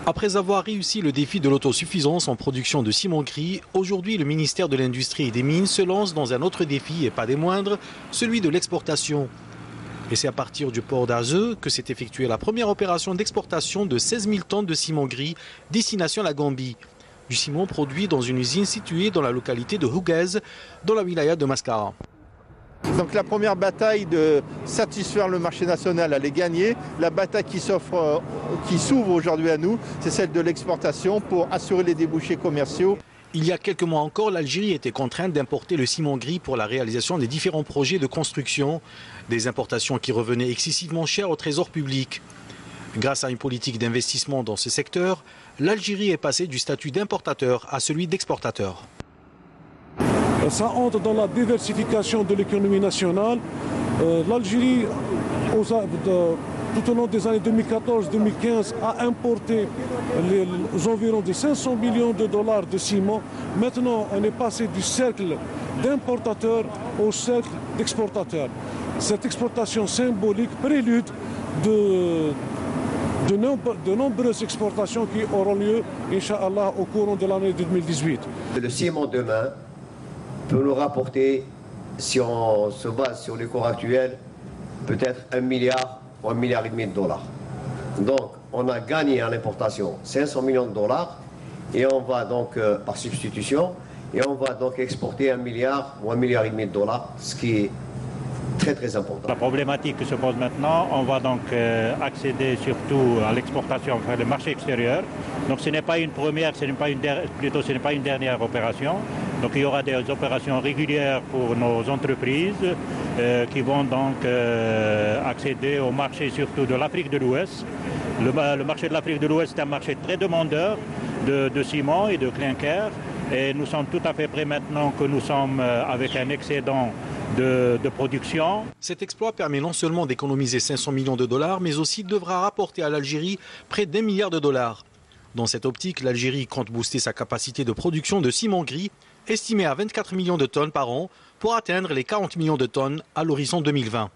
Après avoir réussi le défi de l'autosuffisance en production de ciment gris, aujourd'hui le ministère de l'Industrie et des Mines se lance dans un autre défi et pas des moindres, celui de l'exportation. Et c'est à partir du port d'Azeu que s'est effectuée la première opération d'exportation de 16 000 tonnes de ciment gris destination la Gambie. Du ciment produit dans une usine située dans la localité de Houguez, dans la wilaya de Mascara. Donc la première bataille de satisfaire le marché national, elle est gagnée. La bataille qui s'ouvre aujourd'hui à nous, c'est celle de l'exportation pour assurer les débouchés commerciaux. Il y a quelques mois encore, l'Algérie était contrainte d'importer le ciment gris pour la réalisation des différents projets de construction, des importations qui revenaient excessivement chères au trésor public. Grâce à une politique d'investissement dans ce secteur, l'Algérie est passée du statut d'importateur à celui d'exportateur. Ça entre dans la diversification de l'économie nationale. L'Algérie, tout au long des années 2014-2015, a importé les environs de 500 millions de dollars de ciment. Maintenant, on est passé du cercle d'importateurs au cercle d'exportateurs. Cette exportation symbolique prélude de nombreuses exportations qui auront lieu, Inch'Allah, au courant de l'année 2018. Le ciment demain peut nous rapporter, si on se base sur les cours actuels, peut-être 1 milliard ou 1,5 milliard de dollars. Donc, on a gagné en importation 500 millions de dollars et on va donc, par substitution, et on va donc exporter 1 milliard ou 1,5 milliard de dollars, ce qui est très important. La problématique qui se pose maintenant, on va donc accéder surtout à l'exportation vers le marché extérieur. Donc ce n'est pas une première, ce n'est pas une dernière opération. Donc il y aura des opérations régulières pour nos entreprises qui vont donc accéder au marché surtout de l'Afrique de l'Ouest. Le marché de l'Afrique de l'Ouest est un marché très demandeur de ciment et de clinker. Et nous sommes tout à fait prêts maintenant que nous sommes avec un excédent de production. Cet exploit permet non seulement d'économiser 500 millions de dollars, mais aussi devra rapporter à l'Algérie près d'1 milliard de dollars. Dans cette optique, l'Algérie compte booster sa capacité de production de ciment gris, estimée à 24 millions de tonnes par an, pour atteindre les 40 millions de tonnes à l'horizon 2020.